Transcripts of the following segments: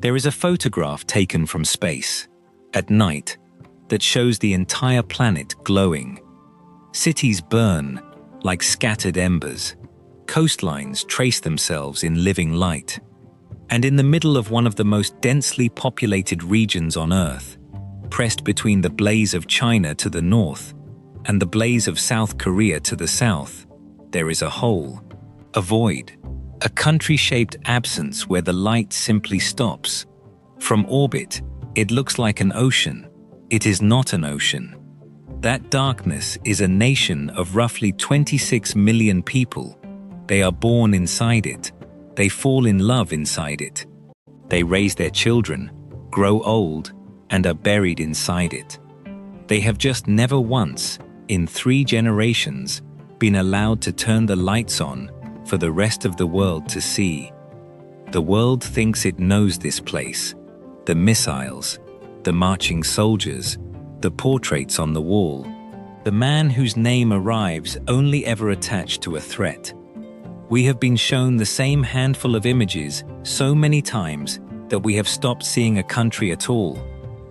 There is a photograph taken from space, at night, that shows the entire planet glowing. Cities burn like scattered embers. Coastlines trace themselves in living light. And in the middle of one of the most densely populated regions on Earth, pressed between the blaze of China to the north and the blaze of South Korea to the south, there is a hole, a void, a country-shaped absence where the light simply stops. From orbit, it looks like an ocean. It is not an ocean. That darkness is a nation of roughly 26 million people. They are born inside it. They fall in love inside it. They raise their children, grow old, and are buried inside it. They have just never once, in 3 generations, been allowed to turn the lights on for the rest of the world to see. The world thinks it knows this place. The missiles, the marching soldiers, the portraits on the wall. The man whose name arrives only ever attached to a threat. We have been shown the same handful of images so many times that we have stopped seeing a country at all.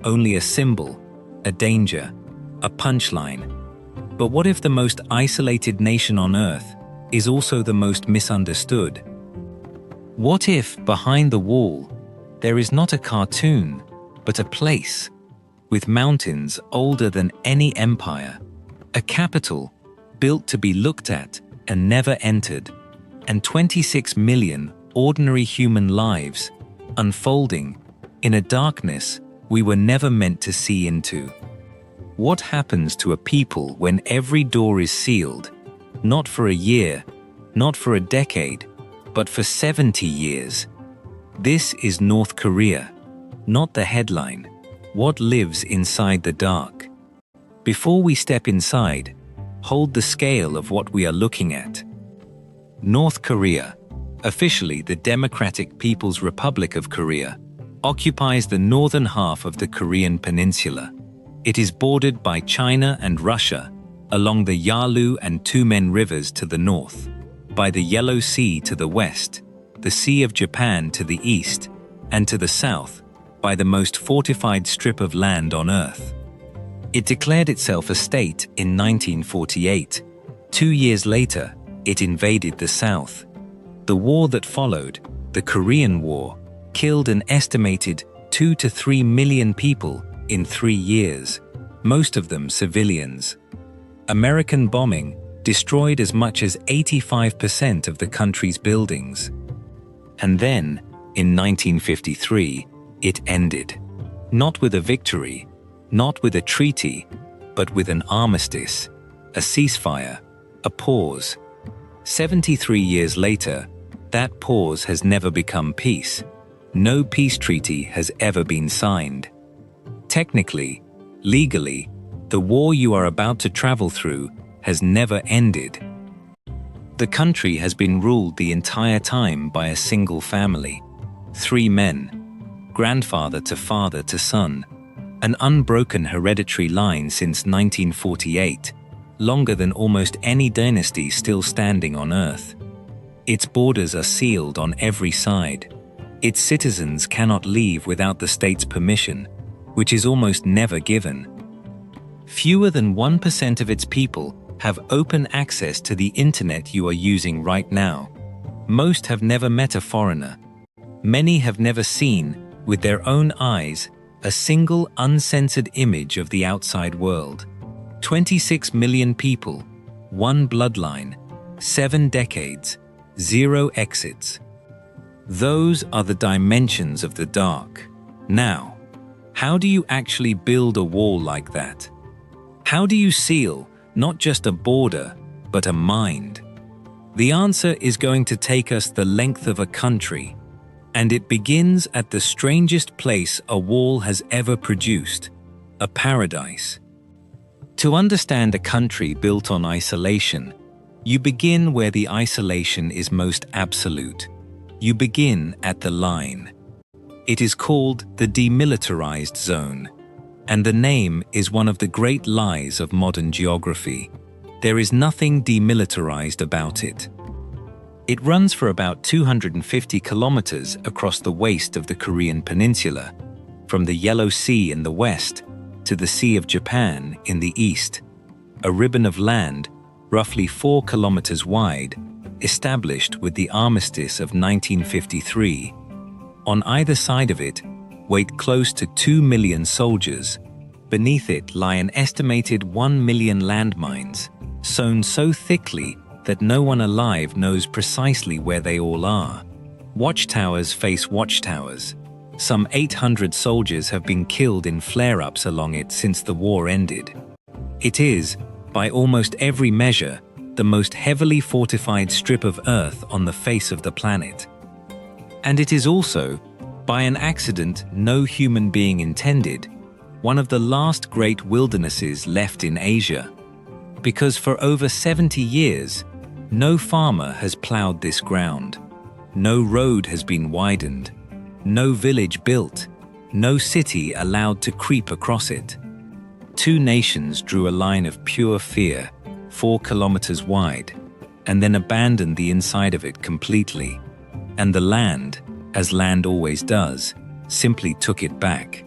Only a symbol, a danger, a punchline. But what if the most isolated nation on Earth is also the most misunderstood? What if, behind the wall, there is not a cartoon, but a place, with mountains older than any empire, a capital built to be looked at and never entered, and 26 million ordinary human lives unfolding in a darkness we were never meant to see into? What happens to a people when every door is sealed, not for a year, not for a decade, but for 70 years? This is North Korea, not the headline. What lives inside the dark? Before we step inside, hold the scale of what we are looking at. North Korea, officially the Democratic People's Republic of Korea, occupies the northern half of the Korean peninsula. It is bordered by China and Russia along the Yalu and Tumen rivers to the north, by the Yellow Sea to the west, the Sea of Japan to the east, and to the south, by the most fortified strip of land on Earth. It declared itself a state in 1948. 2 years later, it invaded the south. The war that followed, the Korean War, killed an estimated 2 to 3 million people in 3 years, most of them civilians. American bombing destroyed as much as 85% of the country's buildings. And then, in 1953, it ended. Not with a victory, not with a treaty, but with an armistice, a ceasefire, a pause. 73 years later, that pause has never become peace. No peace treaty has ever been signed. Technically, legally, the war you are about to travel through has never ended. The country has been ruled the entire time by a single family. 3 men, grandfather to father to son, an unbroken hereditary line since 1948, longer than almost any dynasty still standing on Earth. Its borders are sealed on every side. Its citizens cannot leave without the state's permission, which is almost never given. Fewer than 1% of its people have open access to the internet you are using right now. Most have never met a foreigner. Many have never seen, with their own eyes, a single uncensored image of the outside world. 26 million people, 1 bloodline, 7 decades, 0 exits. Those are the dimensions of the dark. Now, how do you actually build a wall like that? How do you seal not just a border, but a mind? The answer is going to take us the length of a country, and it begins at the strangest place a wall has ever produced, a paradise. To understand a country built on isolation, you begin where the isolation is most absolute. You begin at the line. It is called the demilitarized zone, and the name is one of the great lies of modern geography. There is nothing demilitarized about it. It runs for about 250 kilometers across the waste of the Korean peninsula, from the Yellow Sea in the west to the Sea of Japan in the east, a ribbon of land roughly 4 kilometers wide, established with the Armistice of 1953. On either side of it wait close to 2 million soldiers. Beneath it lie an estimated 1 million landmines, sown so thickly that no one alive knows precisely where they all are. Watchtowers face watchtowers. Some 800 soldiers have been killed in flare-ups along it since the war ended. It is, by almost every measure, the most heavily fortified strip of earth on the face of the planet. And it is also, by an accident no human being intended, one of the last great wildernesses left in Asia. Because for over 70 years, no farmer has plowed this ground, no road has been widened, no village built, no city allowed to creep across it. 2 nations drew a line of pure fear, 4 kilometers wide, and then abandoned the inside of it completely. And the land, as land always does, simply took it back.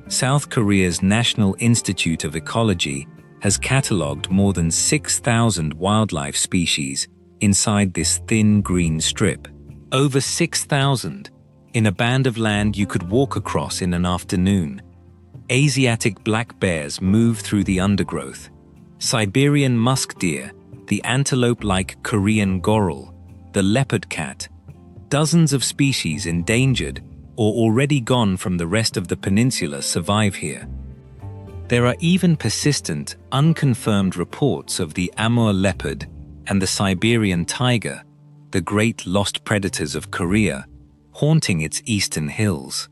South Korea's National Institute of Ecology has catalogued more than 6,000 wildlife species inside this thin green strip. Over 6,000, in a band of land you could walk across in an afternoon. Asiatic black bears move through the undergrowth. Siberian musk deer, the antelope-like Korean goral, the leopard cat, dozens of species endangered or already gone from the rest of the peninsula survive here. There are even persistent, unconfirmed reports of the Amur leopard and the Siberian tiger, the great lost predators of Korea, haunting its eastern hills.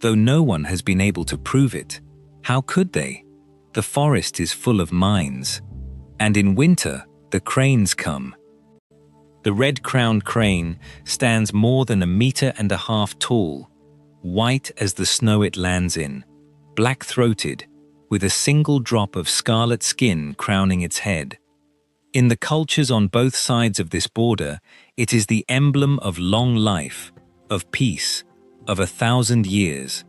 Though no one has been able to prove it, how could they? The forest is full of mines, and in winter the cranes come. The red-crowned crane stands more than 1.5 meters tall, white as the snow it lands in, black-throated, with a single drop of scarlet skin crowning its head. In the cultures on both sides of this border, it is the emblem of long life, of peace, of 1,000 years.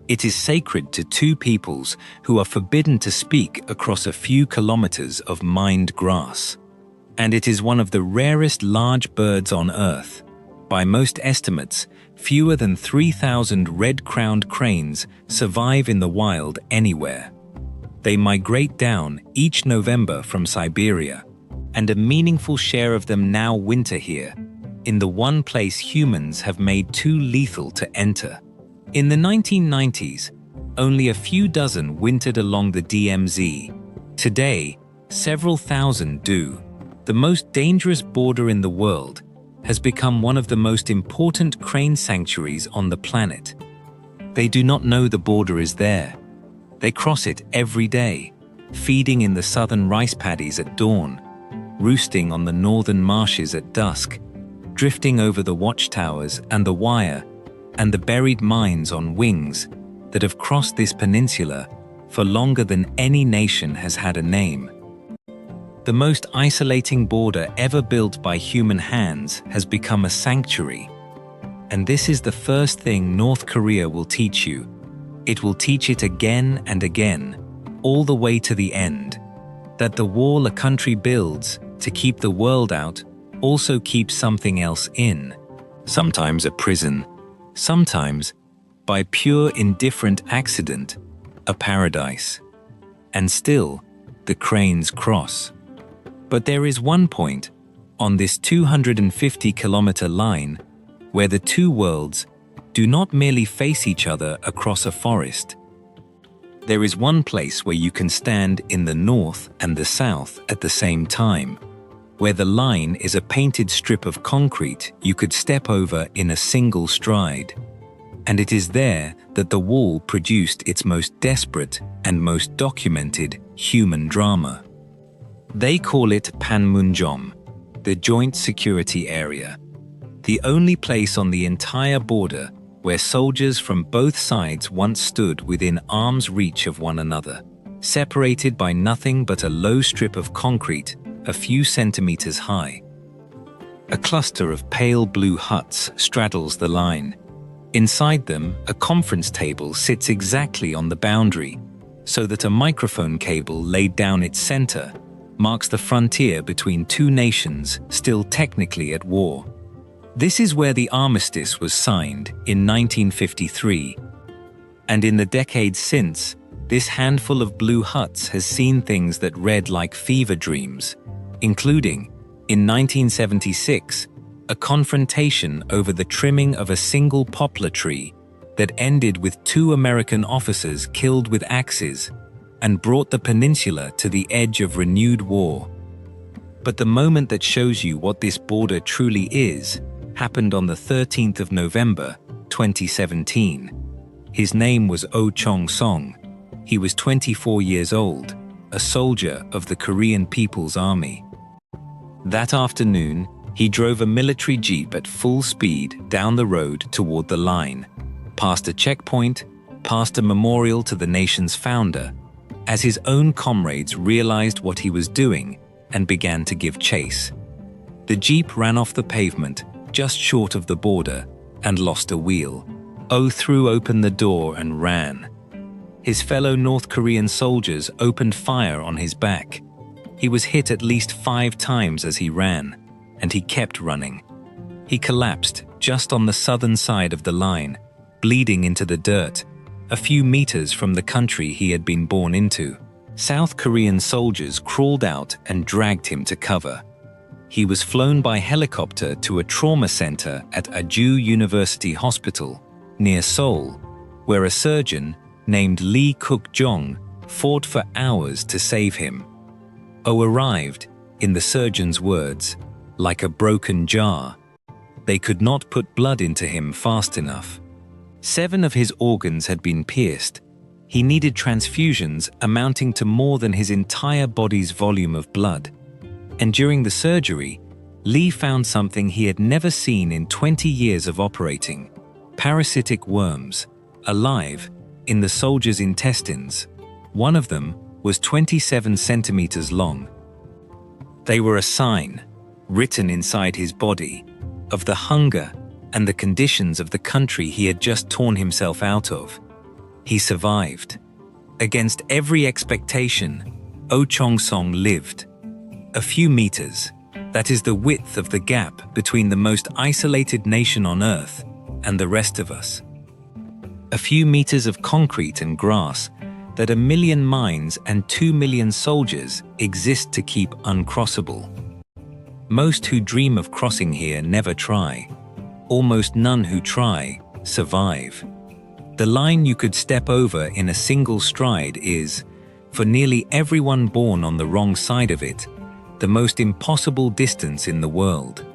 It is sacred to 2 peoples who are forbidden to speak across a few kilometers of mined grass. And it is one of the rarest large birds on Earth. By most estimates, fewer than 3,000 red-crowned cranes survive in the wild anywhere. They migrate down each November from Siberia, and a meaningful share of them now winter here, in the one place humans have made too lethal to enter. In the 1990s, only a few dozen wintered along the DMZ. Today, several thousand do. The most dangerous border in the world has become one of the most important crane sanctuaries on the planet. They do not know the border is there. They cross it every day, feeding in the southern rice paddies at dawn, roosting on the northern marshes at dusk, drifting over the watchtowers and the wire and the buried mines on wings that have crossed this peninsula for longer than any nation has had a name. The most isolating border ever built by human hands has become a sanctuary. And this is the first thing North Korea will teach you. It will teach it again and again, all the way to the end, that the wall a country builds to keep the world out also keeps something else in. Sometimes a prison, sometimes, by pure indifferent accident, a paradise. And still, the cranes cross. But there is one point, on this 250-kilometer line, where the 2 worlds do not merely face each other across a forest. There is one place where you can stand in the north and the south at the same time, where the line is a painted strip of concrete you could step over in a single stride. And it is there that the wall produced its most desperate and most documented human drama. They call it Panmunjom, the Joint Security Area, the only place on the entire border where soldiers from both sides once stood within arm's reach of one another, separated by nothing but a low strip of concrete a few centimeters high. A cluster of pale blue huts straddles the line. Inside them, a conference table sits exactly on the boundary, so that a microphone cable laid down its center marks the frontier between two nations still technically at war. This is where the armistice was signed in 1953. And in the decades since, this handful of blue huts has seen things that read like fever dreams, including, in 1976, a confrontation over the trimming of a single poplar tree that ended with 2 American officers killed with axes and brought the peninsula to the edge of renewed war. But the moment that shows you what this border truly is happened on the 13th of November, 2017. His name was Oh Chong-song. He was 24 years old, a soldier of the Korean People's Army. That afternoon, he drove a military jeep at full speed down the road toward the line, past a checkpoint, past a memorial to the nation's founder, as his own comrades realized what he was doing and began to give chase. The jeep ran off the pavement just short of the border and lost a wheel. Oh threw open the door and ran. His fellow North Korean soldiers opened fire on his back. He was hit at least 5 times as he ran, and he kept running. He collapsed just on the southern side of the line, bleeding into the dirt, a few meters from the country he had been born into. South Korean soldiers crawled out and dragged him to cover. He was flown by helicopter to a trauma center at Aju University Hospital, near Seoul, where a surgeon named Lee Cook-jong fought for hours to save him. Oh arrived, in the surgeon's words, like a broken jar. They could not put blood into him fast enough. 7 of his organs had been pierced. He needed transfusions amounting to more than his entire body's volume of blood. And during the surgery, Lee found something he had never seen in 20 years of operating: parasitic worms, alive, in the soldier's intestines. One of them was 27 centimeters long. They were a sign, written inside his body, of the hunger and the conditions of the country he had just torn himself out of. He survived. Against every expectation, Oh Chong-song lived. A few meters, that is the width of the gap between the most isolated nation on Earth and the rest of us. A few meters of concrete and grass that 1 million mines and 2 million soldiers exist to keep uncrossable. Most who dream of crossing here never try. Almost none who try survive. The line you could step over in a single stride is, for nearly everyone born on the wrong side of it, the most impossible distance in the world.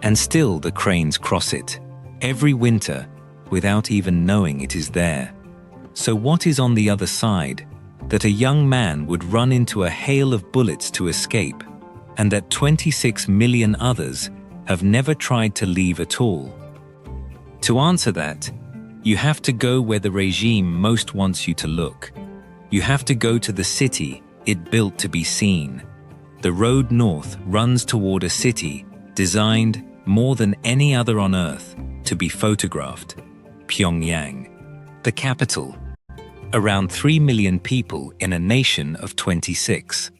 And still the cranes cross it, every winter, without even knowing it is there. So what is on the other side, that a young man would run into a hail of bullets to escape, and that 26 million others have never tried to leave at all? To answer that, you have to go where the regime most wants you to look. You have to go to the city it built to be seen. The road north runs toward a city designed, more than any other on Earth, to be photographed: Pyongyang, the capital. Around 3 million people in a nation of 26.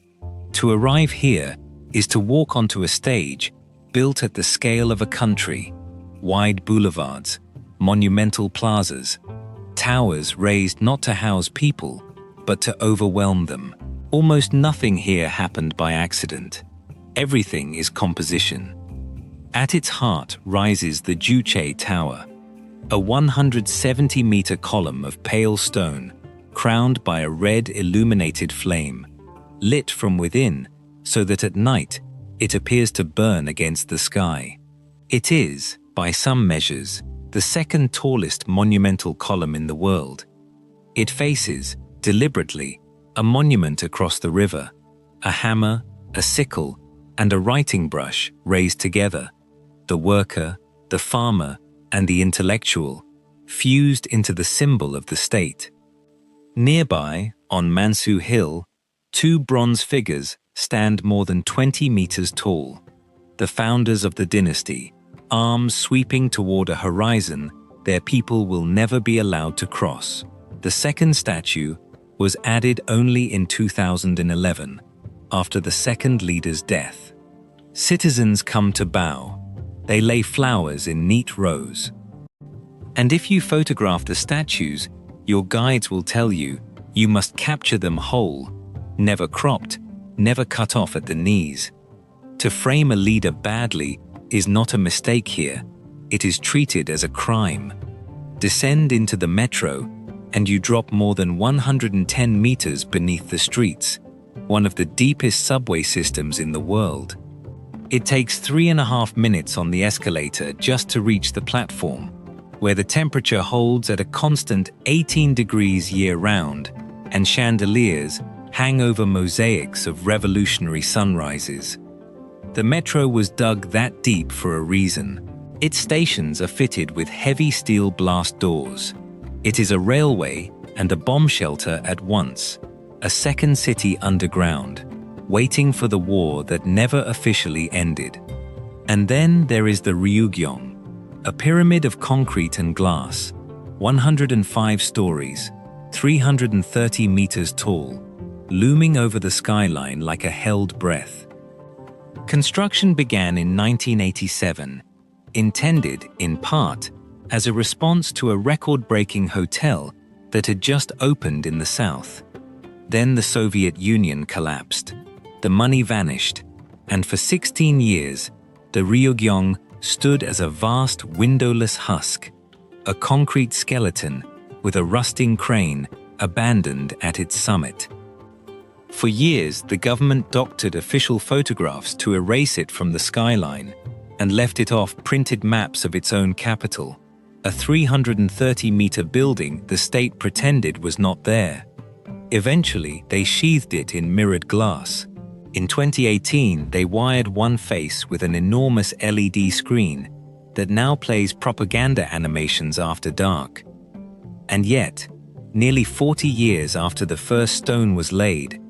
To arrive here is to walk onto a stage built at the scale of a country: wide boulevards, monumental plazas, towers raised not to house people, but to overwhelm them. Almost nothing here happened by accident. Everything is composition. At its heart rises the Juche Tower, a 170-meter column of pale stone, crowned by a red illuminated flame, lit from within so that at night it appears to burn against the sky. It is, by some measures, the second tallest monumental column in the world. It faces, deliberately, a monument across the river, a hammer, a sickle, and a writing brush raised together, the worker, the farmer, and the intellectual, fused into the symbol of the state. Nearby, on Mansu Hill, 2 bronze figures stand more than 20 meters tall. the founders of the dynasty, arms sweeping toward a horizon their people will never be allowed to cross. The second statue was added only in 2011, after the second leader's death. Citizens come to bow. They lay flowers in neat rows. And if you photograph the statues, your guides will tell you you must capture them whole, never cropped, never cut off at the knees. To frame a leader badly is not a mistake here. It is treated as a crime. Descend into the metro, and you drop more than 110 meters beneath the streets, one of the deepest subway systems in the world. It takes 3.5 minutes on the escalator just to reach the platform, where the temperature holds at a constant 18 degrees year-round, and chandeliers hang over mosaics of revolutionary sunrises. The metro was dug that deep for a reason. Its stations are fitted with heavy steel blast doors. It is a railway and a bomb shelter at once, a second city underground, waiting for the war that never officially ended. And then there is the Ryugyong, a pyramid of concrete and glass, 105 stories, 330 meters tall, looming over the skyline like a held breath. Construction began in 1987, intended, in part, as a response to a record-breaking hotel that had just opened in the south. Then the Soviet Union collapsed, the money vanished, and for 16 years, the Ryugyong stood as a vast windowless husk, a concrete skeleton with a rusting crane abandoned at its summit. For years, the government doctored official photographs to erase it from the skyline and left it off printed maps of its own capital, a 330-meter building the state pretended was not there. Eventually, they sheathed it in mirrored glass. In 2018, they wired one face with an enormous LED screen that now plays propaganda animations after dark. And yet, nearly 40 years after the first stone was laid,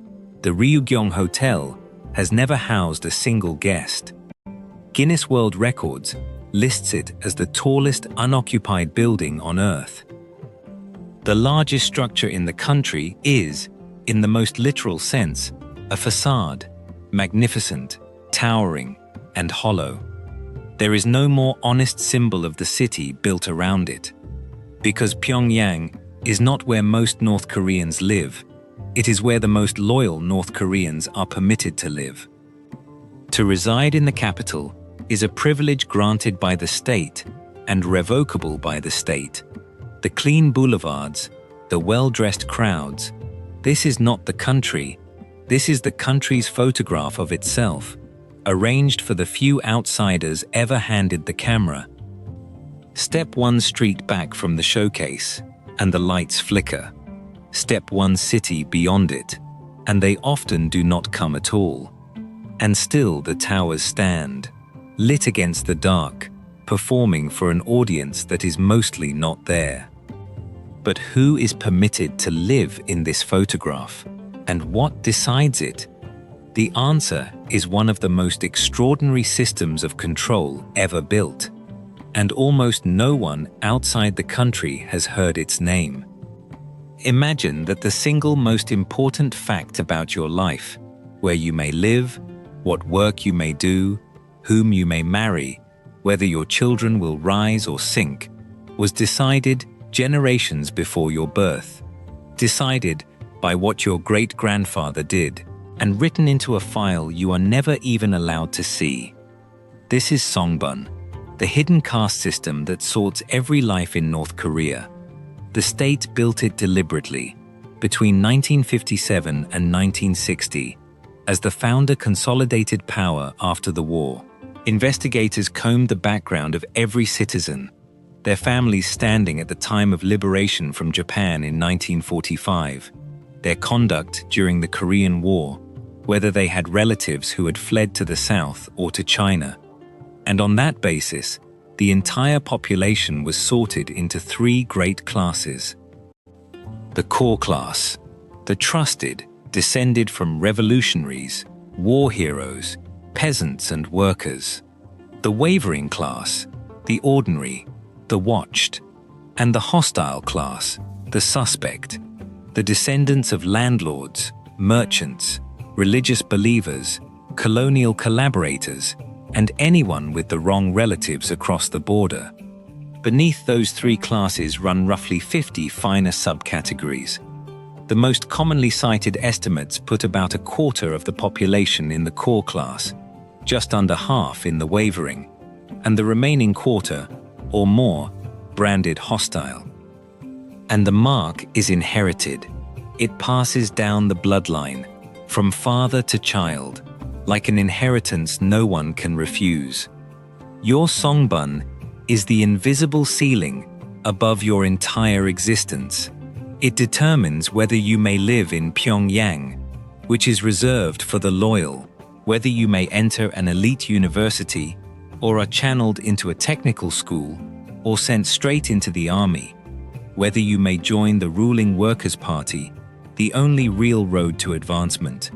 the Ryugyong Hotel has never housed a single guest. Guinness World Records lists it as the tallest unoccupied building on Earth. The largest structure in the country is, in the most literal sense, a facade, magnificent, towering, and hollow. There is no more honest symbol of the city built around it. Because Pyongyang is not where most North Koreans live, it is where the most loyal North Koreans are permitted to live. To reside in the capital is a privilege granted by the state and revocable by the state. The clean boulevards, the well-dressed crowds, this is not the country. This is the country's photograph of itself, arranged for the few outsiders ever handed the camera. Step one street back from the showcase, and the lights flicker. Step one city beyond it, and they often do not come at all. And still the towers stand, lit against the dark, performing for an audience that is mostly not there. But who is permitted to live in this photograph, and what decides it? The answer is one of the most extraordinary systems of control ever built, and almost no one outside the country has heard its name. Imagine that the single most important fact about your life, where you may live, what work you may do, whom you may marry, whether your children will rise or sink, was decided generations before your birth, decided by what your great-grandfather did, and written into a file you are never even allowed to see. This is songbun, the hidden caste system that sorts every life in North Korea. The state built it deliberately, between 1957 and 1960, as the founder consolidated power after the war. Investigators combed the background of every citizen, their families standing at the time of liberation from Japan in 1945, their conduct during the Korean War, whether they had relatives who had fled to the south or to China. And on that basis, the entire population was sorted into three great classes. The core class, the trusted, descended from revolutionaries, war heroes, peasants and workers, the wavering class, the ordinary, the watched, and the hostile class, the suspect, the descendants of landlords, merchants, religious believers, colonial collaborators, and anyone with the wrong relatives across the border. Beneath those three classes run roughly 50 finer subcategories. The most commonly cited estimates put about a quarter of the population in the core class, just under half in the wavering, and the remaining quarter, or more, branded hostile. And the mark is inherited. It passes down the bloodline, from father to child, like an inheritance no one can refuse. Your songbun is the invisible ceiling above your entire existence. It determines whether you may live in Pyongyang, which is reserved for the loyal, whether you may enter an elite university, or are channeled into a technical school, or sent straight into the army, whether you may join the ruling Workers' Party, the only real road to advancement.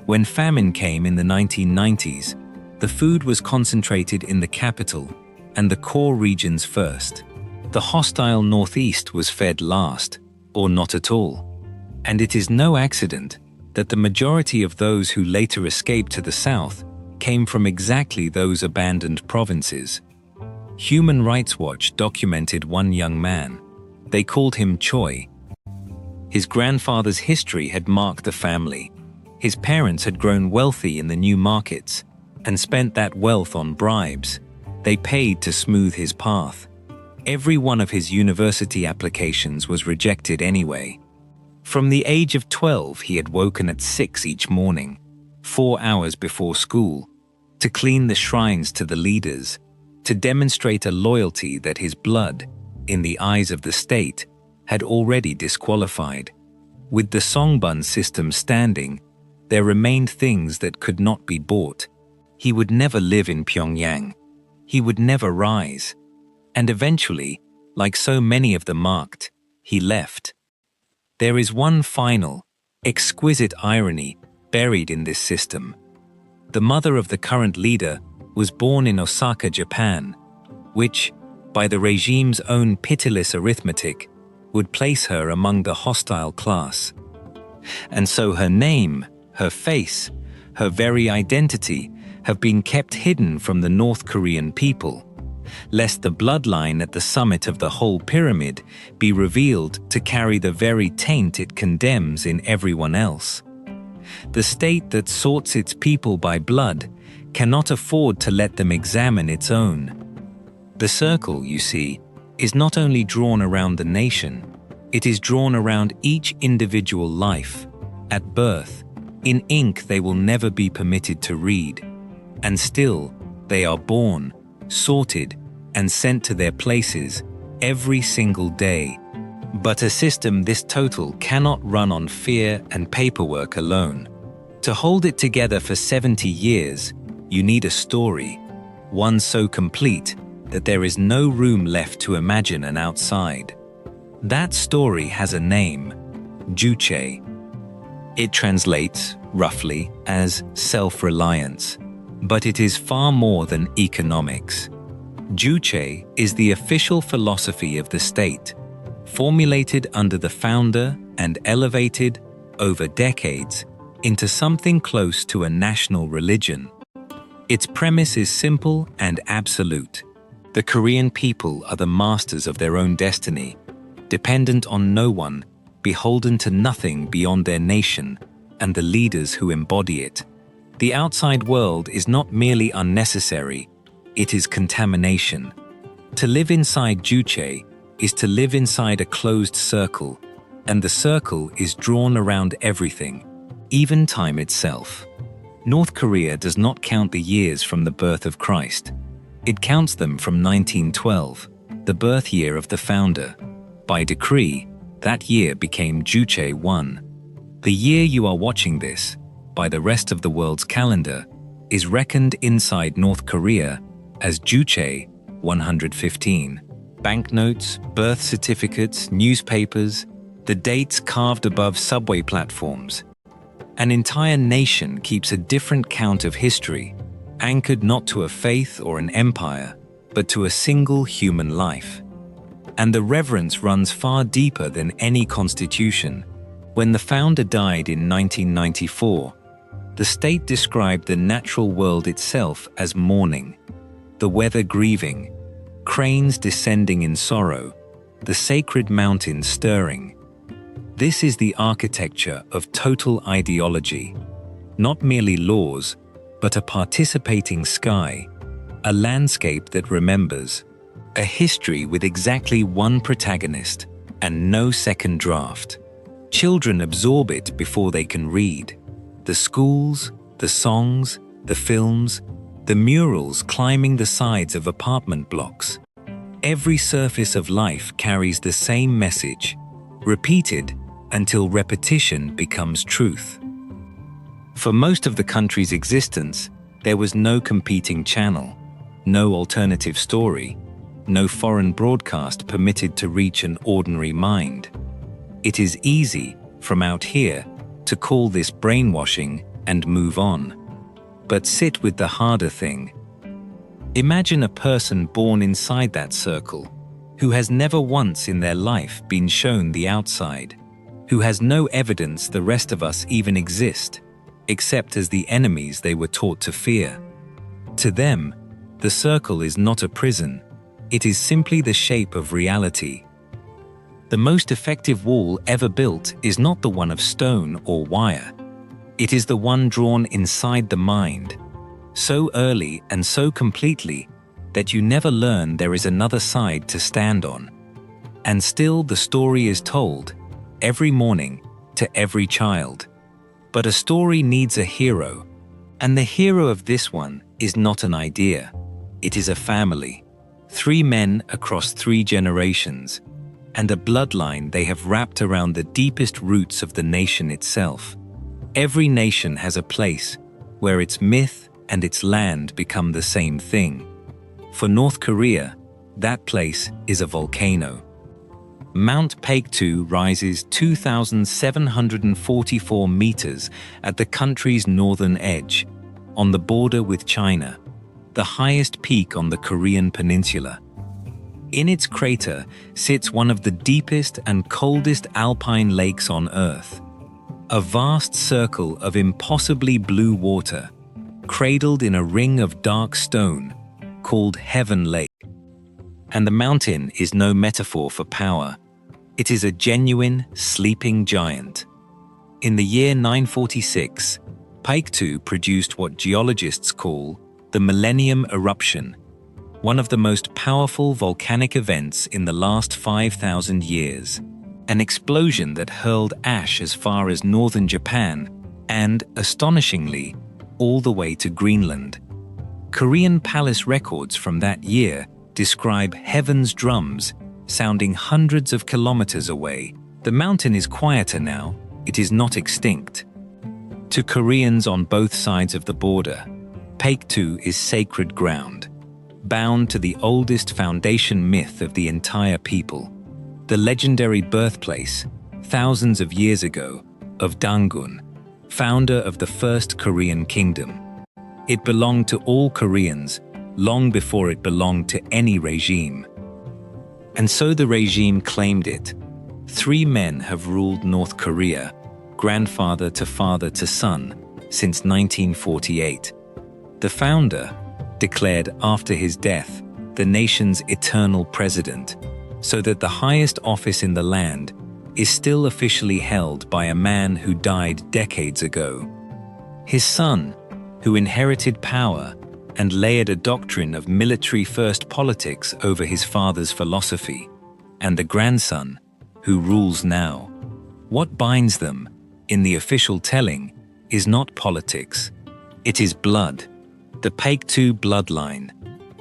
When famine came in the 1990s, the food was concentrated in the capital and the core regions first. The hostile Northeast was fed last, or not at all. And it is no accident that the majority of those who later escaped to the south came from exactly those abandoned provinces. Human Rights Watch documented one young man. They called him Choi. His grandfather's history had marked the family. His parents had grown wealthy in the new markets and spent that wealth on bribes. They paid to smooth his path. Every one of his university applications was rejected anyway. From the age of 12, he had woken at 6 each morning, 4 hours before school, to clean the shrines to the leaders, to demonstrate a loyalty that his blood, in the eyes of the state, had already disqualified. With the songbun system standing, there remained things that could not be bought. He would never live in Pyongyang. He would never rise. And eventually, like so many of the marked, he left. There is one final, exquisite irony buried in this system. The mother of the current leader was born in Osaka, Japan, which, by the regime's own pitiless arithmetic, would place her among the hostile class. And so her name, her face, her very identity have been kept hidden from the North Korean people, lest the bloodline at the summit of the whole pyramid be revealed to carry the very taint it condemns in everyone else. The state that sorts its people by blood cannot afford to let them examine its own. The circle, you see, is not only drawn around the nation, it is drawn around each individual life. At birth, in ink they will never be permitted to read, and still they are born, sorted, and sent to their places every single day. But a system this total cannot run on fear and paperwork alone. To hold it together for 70 years, you need a story, one so complete that there is no room left to imagine an outside. That story has a name, Juche. It translates, roughly, as self-reliance, but it is far more than economics. Juche is the official philosophy of the state, formulated under the founder and elevated, over decades, into something close to a national religion. Its premise is simple and absolute. The Korean people are the masters of their own destiny, dependent on no one, beholden to nothing beyond their nation and the leaders who embody it. The outside world is not merely unnecessary, it is contamination. To live inside Juche is to live inside a closed circle, and the circle is drawn around everything, even time itself. North Korea does not count the years from the birth of Christ. It counts them from 1912, the birth year of the founder. By decree, that year became Juche 1. The year you are watching this, by the rest of the world's calendar, is reckoned inside North Korea as Juche 115. Banknotes, birth certificates, newspapers, the dates carved above subway platforms. An entire nation keeps a different count of history, anchored not to a faith or an empire, but to a single human life. And the reverence runs far deeper than any constitution. When the founder died in 1994, the state described the natural world itself as mourning, the weather grieving, cranes descending in sorrow, the sacred mountains stirring. This is the architecture of total ideology, not merely laws, but a participating sky, a landscape that remembers, a history with exactly one protagonist and no second draft. Children absorb it before they can read. The schools, the songs, the films, the murals climbing the sides of apartment blocks. Every surface of life carries the same message, repeated until repetition becomes truth. For most of the country's existence, there was no competing channel, no alternative story, no foreign broadcast permitted to reach an ordinary mind. It is easy, from out here, to call this brainwashing and move on. But sit with the harder thing. Imagine a person born inside that circle, who has never once in their life been shown the outside, who has no evidence the rest of us even exist, except as the enemies they were taught to fear. To them, the circle is not a prison, it is simply the shape of reality. The most effective wall ever built is not the one of stone or wire. It is the one drawn inside the mind, so early and so completely that you never learn there is another side to stand on. And still the story is told, every morning, to every child. But a story needs a hero, and the hero of this one is not an idea. It is a family, 3 men across 3 generations, and a bloodline they have wrapped around the deepest roots of the nation itself. Every nation has a place where its myth and its land become the same thing. For North Korea, that place is a volcano. Mount Paektu rises 2,744 meters at the country's northern edge, on the border with China, the highest peak on the Korean peninsula. In its crater sits one of the deepest and coldest alpine lakes on Earth, a vast circle of impossibly blue water, cradled in a ring of dark stone called Heaven Lake. And the mountain is no metaphor for power. It is a genuine, sleeping giant. In the year 946, Paektu produced what geologists call the Millennium Eruption, one of the most powerful volcanic events in the last 5,000 years. An explosion that hurled ash as far as northern Japan and, astonishingly, all the way to Greenland. Korean palace records from that year describe heaven's drums sounding hundreds of kilometers away. The mountain is quieter now, it is not extinct. To Koreans on both sides of the border, Paektu is sacred ground, bound to the oldest foundation myth of the entire people, the legendary birthplace, thousands of years ago, of Dangun, founder of the first Korean kingdom. It belonged to all Koreans long before it belonged to any regime. And so the regime claimed it. 3 men have ruled North Korea, grandfather to father to son, since 1948. The founder declared after his death the nation's eternal president, so that the highest office in the land is still officially held by a man who died decades ago. His son, who inherited power and layered a doctrine of military-first politics over his father's philosophy, and the grandson, who rules now. What binds them, in the official telling, is not politics. It is blood, the Paektu bloodline,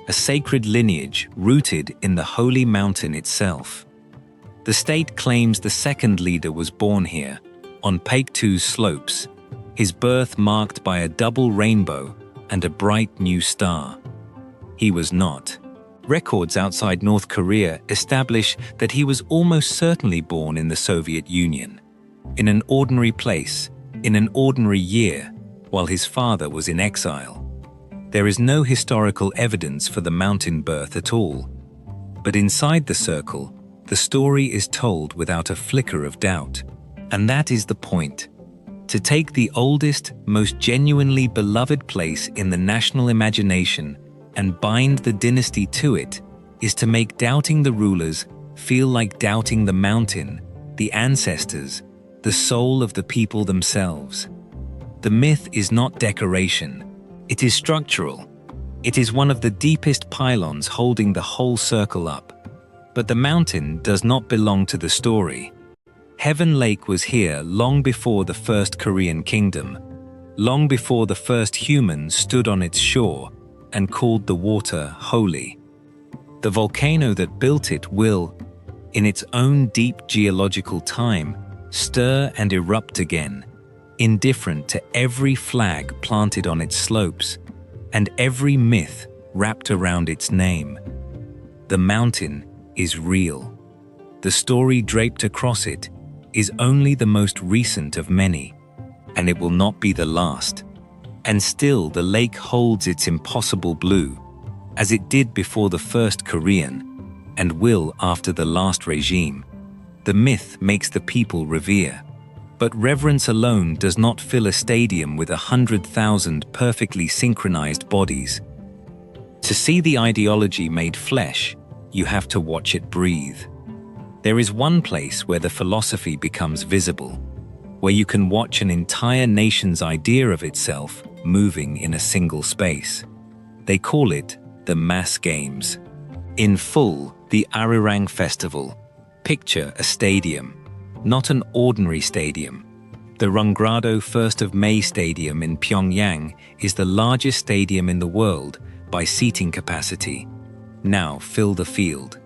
a sacred lineage rooted in the holy mountain itself. The state claims the second leader was born here, on Paektu's slopes, his birth marked by a double rainbow and a bright new star. He was not. Records outside North Korea establish that he was almost certainly born in the Soviet Union, in an ordinary place, in an ordinary year, while his father was in exile. There is no historical evidence for the mountain birth at all. But inside the circle, the story is told without a flicker of doubt. And that is the point. To take the oldest, most genuinely beloved place in the national imagination and bind the dynasty to it is to make doubting the rulers feel like doubting the mountain, the ancestors, the soul of the people themselves. The myth is not decoration. It is structural. It is one of the deepest pylons holding the whole circle up. But the mountain does not belong to the story. Heaven Lake was here long before the first Korean kingdom, long before the first humans stood on its shore and called the water holy. The volcano that built it will, in its own deep geological time, stir and erupt again, indifferent to every flag planted on its slopes and every myth wrapped around its name. The mountain is real. The story draped across it is only the most recent of many, and it will not be the last. And still the lake holds its impossible blue, as it did before the first Korean, and will after the last regime. The myth makes the people revere. But reverence alone does not fill a stadium with 100,000 perfectly synchronized bodies. To see the ideology made flesh, you have to watch it breathe. There is one place where the philosophy becomes visible, where you can watch an entire nation's idea of itself moving in a single space. They call it the mass games. In full, the Arirang Festival. Picture a stadium, not an ordinary stadium. The Rungrado 1st of May Stadium in Pyongyang is the largest stadium in the world by seating capacity. Now fill the field.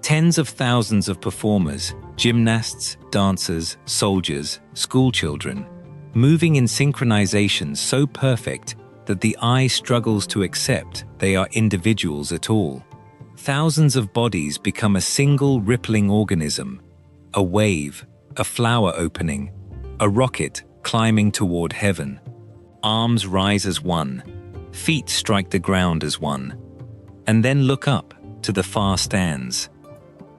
Tens of thousands of performers, gymnasts, dancers, soldiers, schoolchildren, moving in synchronization so perfect that the eye struggles to accept they are individuals at all. Thousands of bodies become a single rippling organism, a wave, a flower opening, a rocket climbing toward heaven. Arms rise as one, feet strike the ground as one, and then look up to the far stands.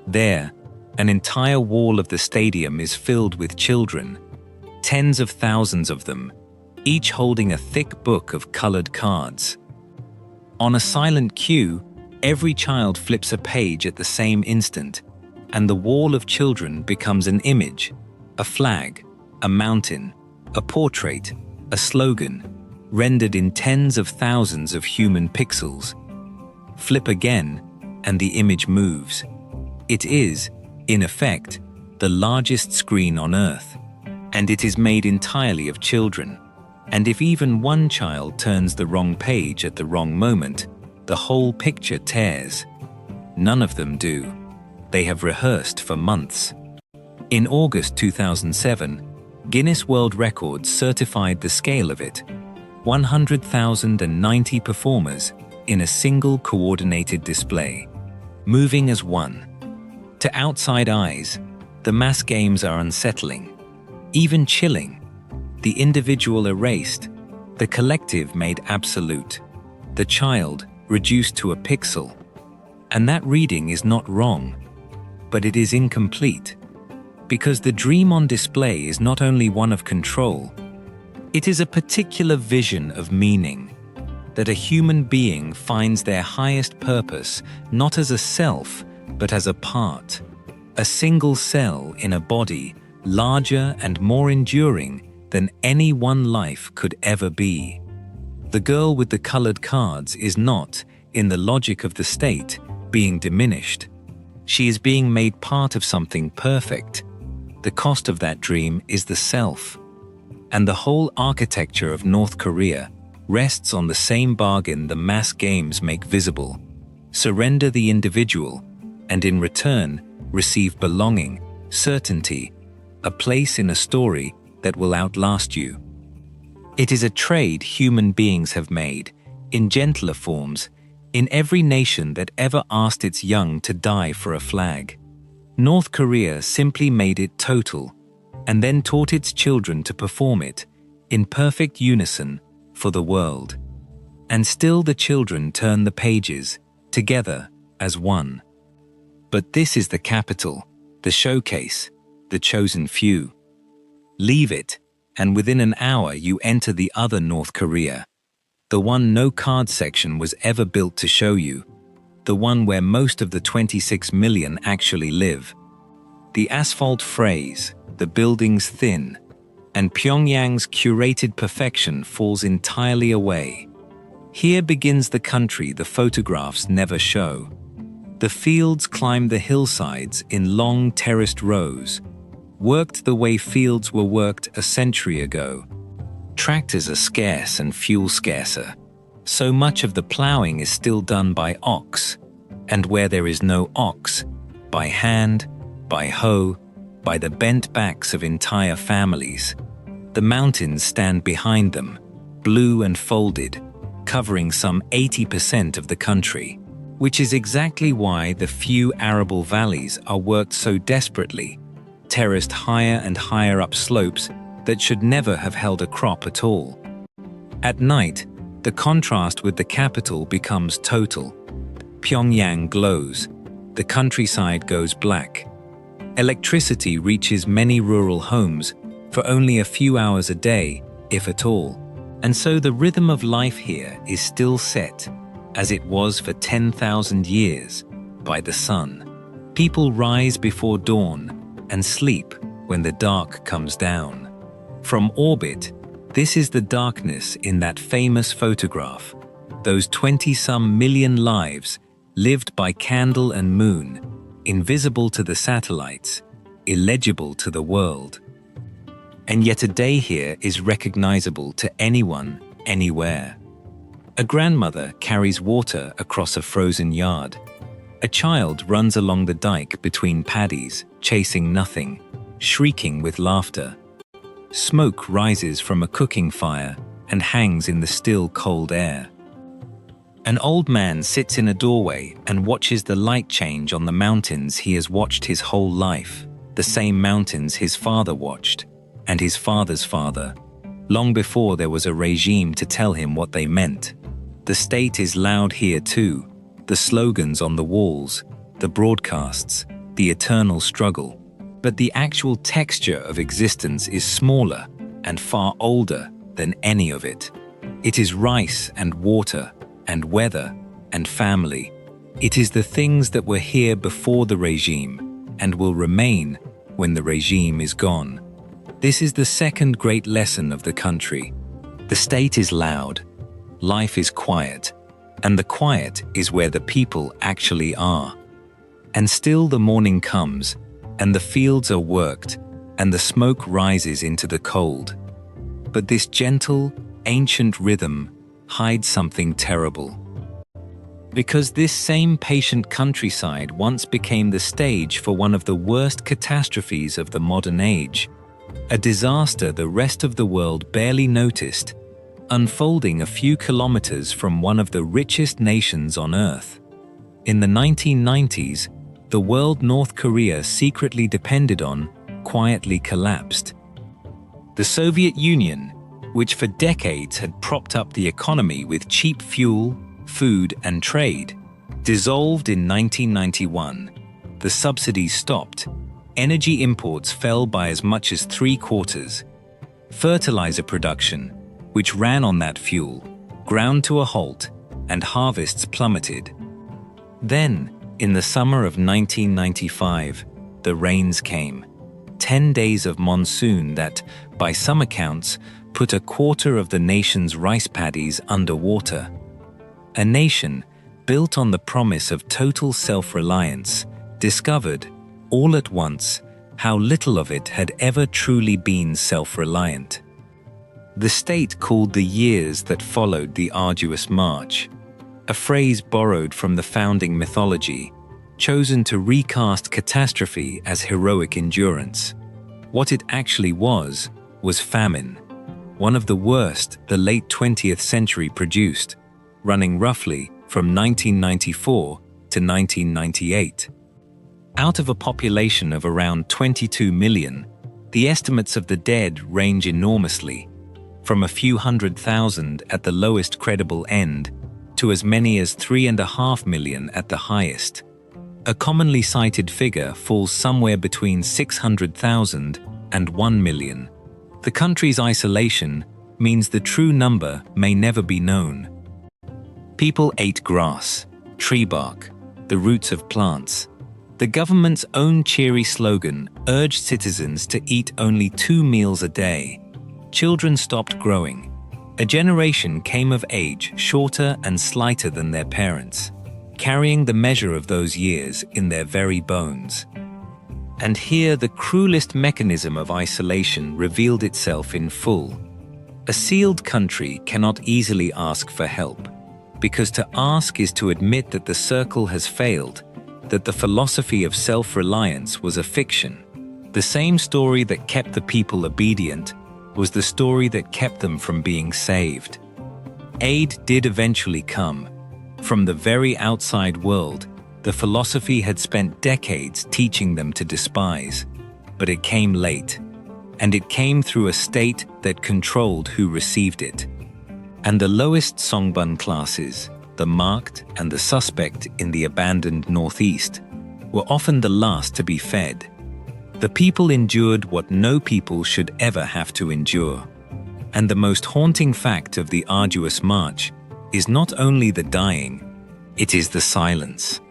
There, an entire wall of the stadium is filled with children, tens of thousands of them, each holding a thick book of colored cards. On a silent cue, every child flips a page at the same instant, and the wall of children becomes an image, a flag, a mountain, a portrait, a slogan, rendered in tens of thousands of human pixels. Flip again, and the image moves. It is, in effect, the largest screen on Earth, and it is made entirely of children. And if even one child turns the wrong page at the wrong moment, the whole picture tears. None of them do. They have rehearsed for months. In August 2007, Guinness World Records certified the scale of it: 100,090 performers in a single coordinated display, moving as one. To outside eyes, the mass games are unsettling, even chilling. The individual erased, the collective made absolute, the child reduced to a pixel. And that reading is not wrong, but it is incomplete, because the dream on display is not only one of control, it is a particular vision of meaning, that a human being finds their highest purpose not as a self, but as a part, a single cell in a body larger and more enduring than any one life could ever be. The girl with the colored cards is not, in the logic of the state, being diminished. She is being made part of something perfect. The cost of that dream is the self. And the whole architecture of North Korea rests on the same bargain the mass games make visible. Surrender the individual, and in return, receive belonging, certainty, a place in a story that will outlast you. It is a trade human beings have made, in gentler forms, in every nation that ever asked its young to die for a flag. North Korea simply made it total, and then taught its children to perform it, in perfect unison, for the world. And still the children turn the pages, together as one. But this is the capital, the showcase, the chosen few. Leave it, and within an hour you enter the other North Korea. The one no card section was ever built to show you. The one where most of the 26 million actually live. The asphalt frays, the buildings thin, and Pyongyang's curated perfection falls entirely away. Here begins the country the photographs never show. The fields climb the hillsides in long terraced rows, worked the way fields were worked a century ago. Tractors are scarce and fuel scarcer. So much of the ploughing is still done by ox, and where there is no ox, by hand, by hoe, by the bent backs of entire families. The mountains stand behind them, blue and folded, covering some 80% of the country, which is exactly why the few arable valleys are worked so desperately, terraced higher and higher up slopes that should never have held a crop at all. At night, the contrast with the capital becomes total. Pyongyang glows, the countryside goes black. Electricity reaches many rural homes for only a few hours a day, if at all. And so the rhythm of life here is still set, as it was for 10,000 years, by the sun. People rise before dawn and sleep when the dark comes down. From orbit, this is the darkness in that famous photograph, those 20-some million lives lived by candle and moon, invisible to the satellites, illegible to the world. And yet a day here is recognizable to anyone, anywhere. A grandmother carries water across a frozen yard. A child runs along the dike between paddies, chasing nothing, shrieking with laughter. Smoke rises from a cooking fire and hangs in the still cold air. An old man sits in a doorway and watches the light change on the mountains he has watched his whole life, the same mountains his father watched, and his father's father, long before there was a regime to tell him what they meant. The state is loud here too, the slogans on the walls, the broadcasts, the eternal struggle. But the actual texture of existence is smaller and far older than any of it. It is rice and water and weather and family. It is the things that were here before the regime and will remain when the regime is gone. This is the second great lesson of the country. The state is loud, life is quiet, and the quiet is where the people actually are. And still the morning comes, and the fields are worked, and the smoke rises into the cold. But this gentle, ancient rhythm hides something terrible. Because this same patient countryside once became the stage for one of the worst catastrophes of the modern age, a disaster the rest of the world barely noticed, unfolding a few kilometers from one of the richest nations on Earth. In the 1990s, the world North Korea secretly depended on quietly collapsed. The Soviet Union, which for decades had propped up the economy with cheap fuel, food, and trade, dissolved in 1991. The subsidies stopped. Energy imports fell by as much as 3/4. Fertilizer production, which ran on that fuel, ground to a halt, and harvests plummeted. Then, in the summer of 1995, the rains came. 10 days of monsoon that, by some accounts, put a quarter of the nation's rice paddies underwater. A nation built on the promise of total self-reliance discovered, all at once, how little of it had ever truly been self-reliant. The state called the years that followed the arduous march, a phrase borrowed from the founding mythology, chosen to recast catastrophe as heroic endurance. What it actually was famine, one of the worst the late 20th century produced, running roughly from 1994 to 1998. Out of a population of around 22 million, the estimates of the dead range enormously, from a few 100,000 at the lowest credible end to as many as 3.5 million at the highest. A commonly cited figure falls somewhere between 600,000 and 1 million. The country's isolation means the true number may never be known. People ate grass, tree bark, the roots of plants. The government's own cheery slogan urged citizens to eat only 2 meals a day. Children stopped growing. A generation came of age shorter and slighter than their parents, carrying the measure of those years in their very bones. And here the cruelest mechanism of isolation revealed itself in full. A sealed country cannot easily ask for help, because to ask is to admit that the circle has failed, that the philosophy of self-reliance was a fiction. The same story that kept the people obedient was the story that kept them from being saved. Aid did eventually come. From the very outside world, the philosophy had spent decades teaching them to despise. But it came late, and it came through a state that controlled who received it. And the lowest songbun classes, the marked and the suspect in the abandoned Northeast, were often the last to be fed. The people endured what no people should ever have to endure. And the most haunting fact of the arduous march is not only the dying, it is the silence.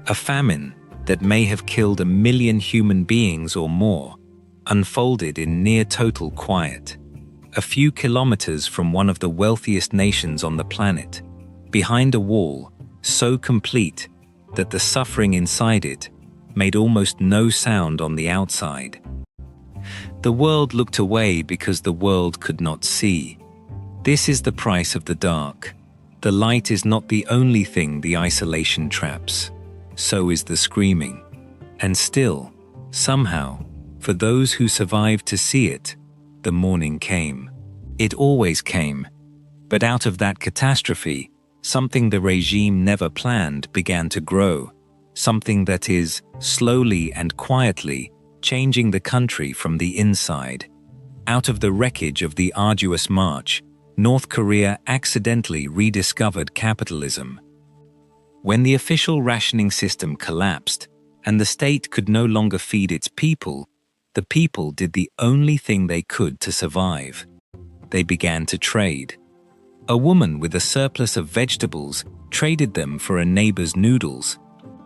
A famine that may have killed 1 million human beings or more unfolded in near total quiet, a few kilometers from one of the wealthiest nations on the planet, behind a wall so complete that the suffering inside it made almost no sound on the outside. The world looked away because the world could not see. This is the price of the dark. The light is not the only thing the isolation traps. So is the screaming. And still, somehow, for those who survived to see it, the morning came. It always came. But out of that catastrophe, something the regime never planned began to grow. Something that is, slowly and quietly, changing the country from the inside. Out of the wreckage of the arduous march, North Korea accidentally rediscovered capitalism. When the official rationing system collapsed, and the state could no longer feed its people, the people did the only thing they could to survive. They began to trade. A woman with a surplus of vegetables traded them for a neighbor's noodles.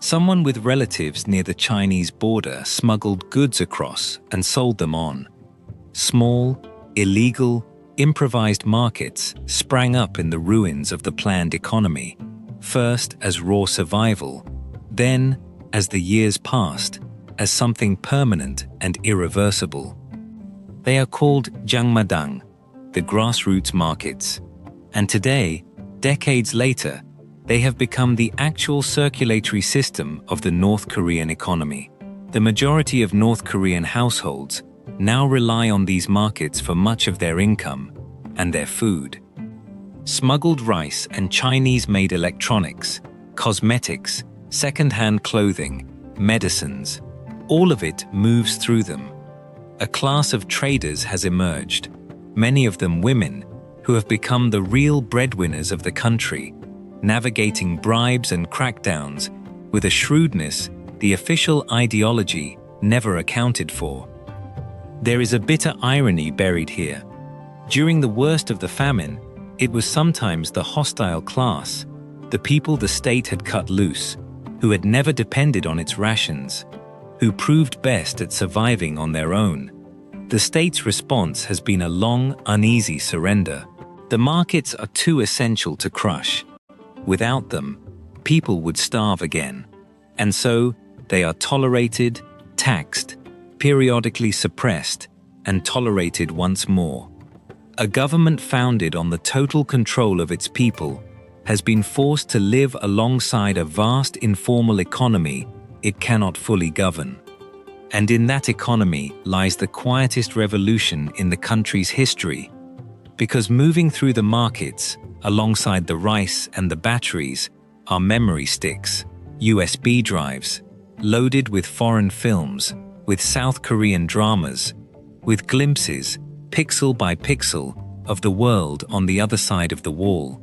Someone with relatives near the Chinese border smuggled goods across and sold them on. Small, illegal, improvised markets sprang up in the ruins of the planned economy, first as raw survival, then, as the years passed, as something permanent and irreversible. They are called jangmadang, the grassroots markets, and today, decades later, they have become the actual circulatory system of the North Korean economy. The majority of North Korean households now rely on these markets for much of their income and their food. Smuggled rice and Chinese-made electronics, cosmetics, second-hand clothing, medicines, all of it moves through them. A class of traders has emerged, many of them women, who have become the real breadwinners of the country, navigating bribes and crackdowns with a shrewdness the official ideology never accounted for. There is a bitter irony buried here. During the worst of the famine, it was sometimes the hostile class, the people the state had cut loose, who had never depended on its rations, who proved best at surviving on their own. The state's response has been a long, uneasy surrender. The markets are too essential to crush. Without them, people would starve again. And so, they are tolerated, taxed, periodically suppressed, and tolerated once more. A government founded on the total control of its people has been forced to live alongside a vast informal economy it cannot fully govern. And in that economy lies the quietest revolution in the country's history, because moving through the markets, alongside the rice and the batteries, are memory sticks, USB drives, loaded with foreign films, with South Korean dramas, with glimpses, pixel by pixel, of the world on the other side of the wall.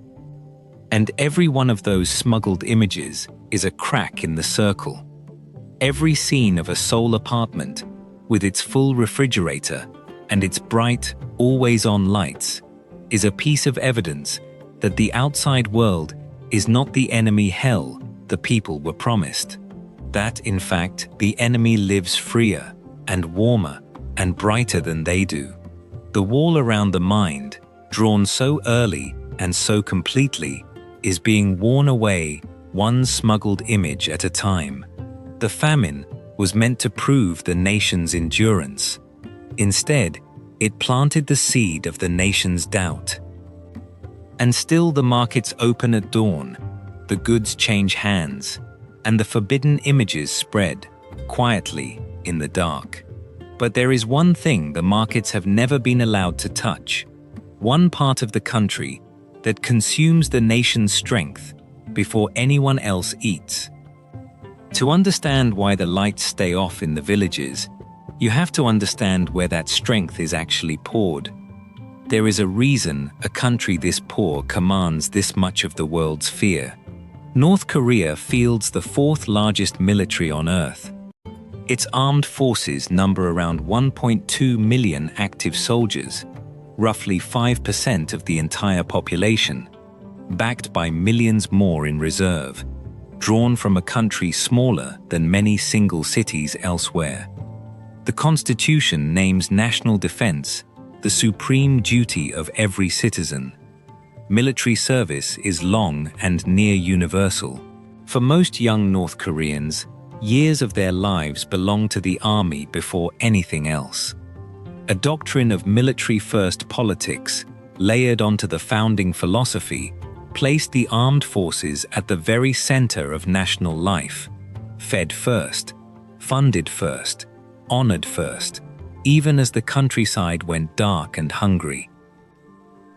And every one of those smuggled images is a crack in the circle. Every scene of a Seoul apartment, with its full refrigerator and its bright, always-on lights, is a piece of evidence that the outside world is not the enemy hell the people were promised. That, in fact, the enemy lives freer and warmer and brighter than they do. The wall around the mind, drawn so early and so completely, is being worn away one smuggled image at a time. The famine was meant to prove the nation's endurance. Instead, it planted the seed of the nation's doubt. And still the markets open at dawn, the goods change hands, and the forbidden images spread, quietly, in the dark. But there is one thing the markets have never been allowed to touch, one part of the country that consumes the nation's strength before anyone else eats. To understand why the lights stay off in the villages, you have to understand where that strength is actually poured. There is a reason a country this poor commands this much of the world's fear. North Korea fields the fourth largest military on Earth. Its armed forces number around 1.2 million active soldiers, roughly 5% of the entire population, backed by millions more in reserve, drawn from a country smaller than many single cities elsewhere. The Constitution names national defense the supreme duty of every citizen. Military service is long and near universal. For most young North Koreans, years of their lives belong to the army before anything else. A doctrine of military-first politics, layered onto the founding philosophy, placed the armed forces at the very center of national life, fed first, funded first, honored first, even as the countryside went dark and hungry.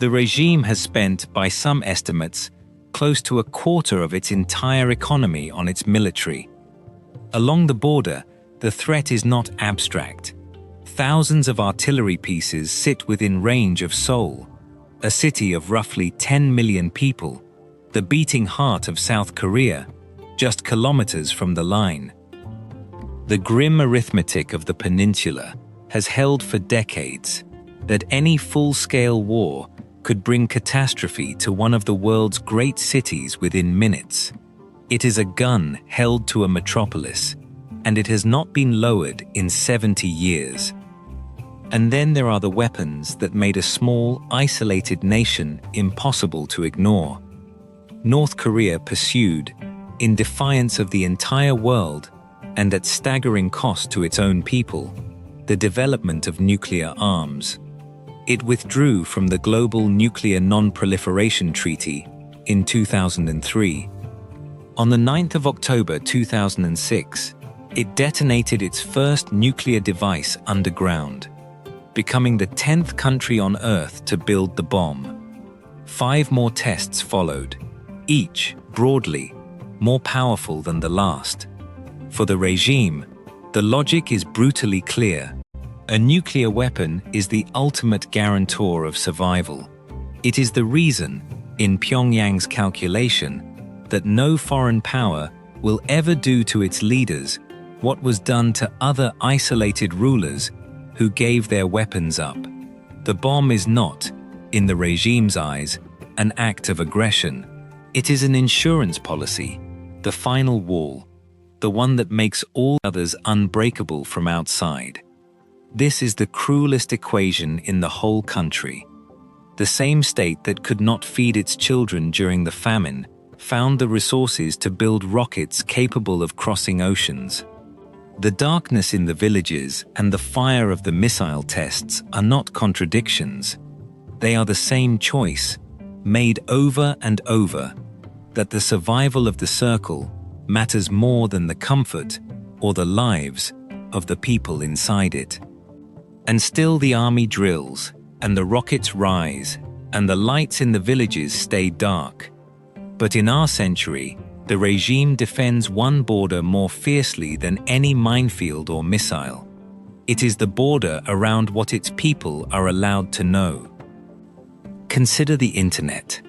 The regime has spent, by some estimates, close to a quarter of its entire economy on its military. Along the border, the threat is not abstract. Thousands of artillery pieces sit within range of Seoul, a city of roughly 10 million people, the beating heart of South Korea, just kilometers from the line. The grim arithmetic of the peninsula has held for decades that any full-scale war could bring catastrophe to one of the world's great cities within minutes. It is a gun held to a metropolis, and it has not been lowered in 70 years. And then there are the weapons that made a small, isolated nation impossible to ignore. North Korea pursued, in defiance of the entire world and at staggering cost to its own people, the development of nuclear arms. It withdrew from the Global Nuclear Non-Proliferation Treaty in 2003. On the 9th of October 2006, it detonated its first nuclear device underground, becoming the 10th country on Earth to build the bomb. 5 more tests followed, each, broadly, more powerful than the last. For the regime, the logic is brutally clear. A nuclear weapon is the ultimate guarantor of survival. It is the reason, in Pyongyang's calculation, that no foreign power will ever do to its leaders what was done to other isolated rulers who gave their weapons up. The bomb is not, in the regime's eyes, an act of aggression. It is an insurance policy, the final wall, the one that makes all others unbreakable from outside. This is the cruelest equation in the whole country. The same state that could not feed its children during the famine found the resources to build rockets capable of crossing oceans. The darkness in the villages and the fire of the missile tests are not contradictions. They are the same choice, made over and over, that the survival of the circle matters more than the comfort or the lives of the people inside it. And still the army drills, and the rockets rise, and the lights in the villages stay dark. But in our century, the regime defends one border more fiercely than any minefield or missile. It is the border around what its people are allowed to know. Consider the internet,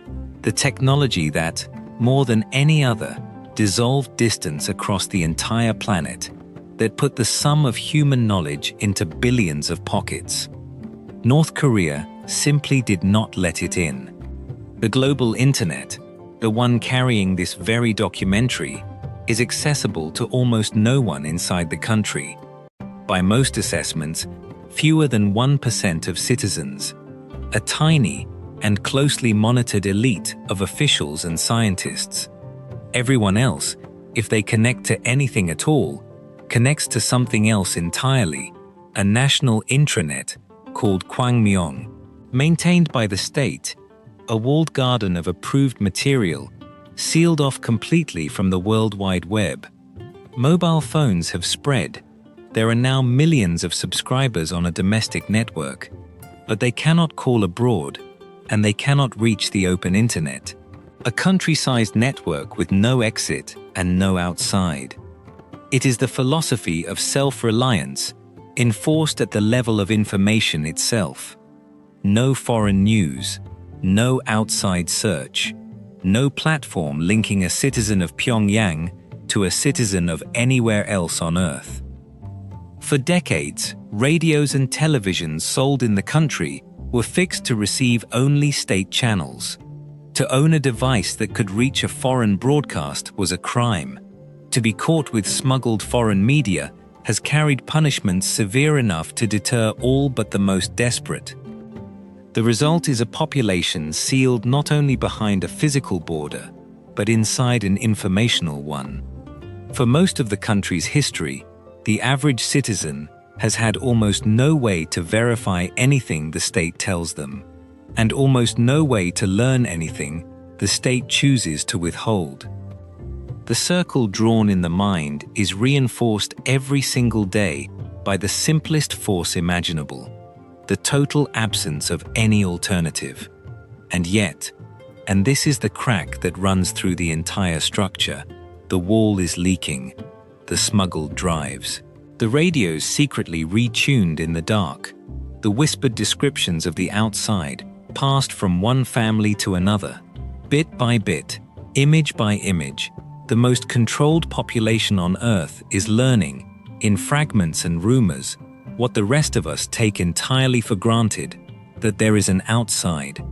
the technology that, more than any other, dissolved distance across the entire planet, that put the sum of human knowledge into billions of pockets. North Korea simply did not let it in. The global internet, the one carrying this very documentary, is accessible to almost no one inside the country. By most assessments, fewer than 1% of citizens, a tiny and closely monitored elite of officials and scientists. Everyone else, if they connect to anything at all, connects to something else entirely, a national intranet called Pyongyang, maintained by the state, a walled garden of approved material, sealed off completely from the World Wide Web. Mobile phones have spread. There are now millions of subscribers on a domestic network, but they cannot call abroad, and they cannot reach the open internet. A country-sized network with no exit and no outside. It is the philosophy of self-reliance, enforced at the level of information itself. No foreign news, no outside search, no platform linking a citizen of Pyongyang to a citizen of anywhere else on Earth. For decades, radios and televisions sold in the country were fixed to receive only state channels. To own a device that could reach a foreign broadcast was a crime. To be caught with smuggled foreign media has carried punishments severe enough to deter all but the most desperate. The result is a population sealed not only behind a physical border, but inside an informational one. For most of the country's history, the average citizen has had almost no way to verify anything the state tells them, and almost no way to learn anything the state chooses to withhold. The circle drawn in the mind is reinforced every single day by the simplest force imaginable, the total absence of any alternative. And yet, and this is the crack that runs through the entire structure, the wall is leaking, the smuggled drives. The radios secretly retuned in the dark, the whispered descriptions of the outside passed from one family to another, bit by bit, image by image. The most controlled population on Earth is learning, in fragments and rumors, what the rest of us take entirely for granted, that there is an outside,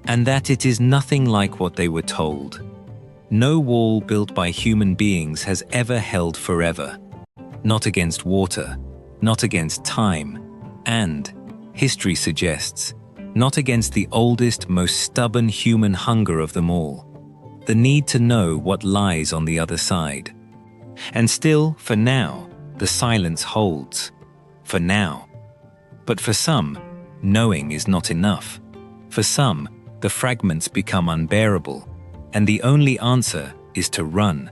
and that it is nothing like what they were told. No wall built by human beings has ever held forever. Not against water, not against time, and, history suggests, not against the oldest, most stubborn human hunger of them all, the need to know what lies on the other side. And still, for now, the silence holds. For now. But for some, knowing is not enough. For some, the fragments become unbearable, and the only answer is to run.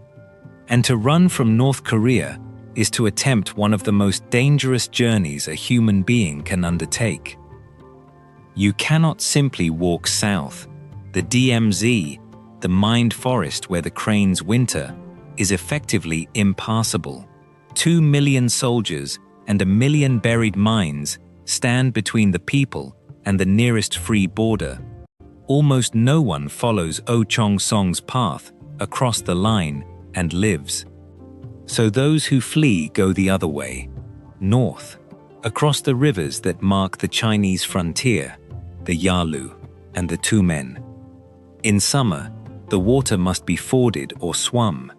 And to run from North Korea is to attempt one of the most dangerous journeys a human being can undertake. You cannot simply walk south. The DMZ, the mined forest where the cranes winter, is effectively impassable. 2 million soldiers and 1 million buried mines stand between the people and the nearest free border. Almost no one follows Oh Chong-song's path across the line and lives. So those who flee go the other way, north, across the rivers that mark the Chinese frontier, the Yalu and the Tumen. In summer, the water must be forded or swum.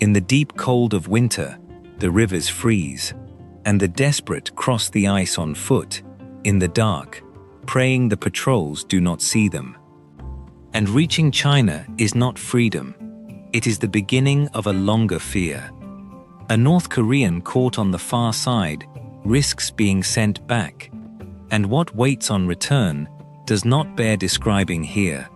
In the deep cold of winter, the rivers freeze, and the desperate cross the ice on foot, in the dark, praying the patrols do not see them. And reaching China is not freedom. It is the beginning of a longer fear. A North Korean caught on the far side risks being sent back, and what waits on return does not bear describing here.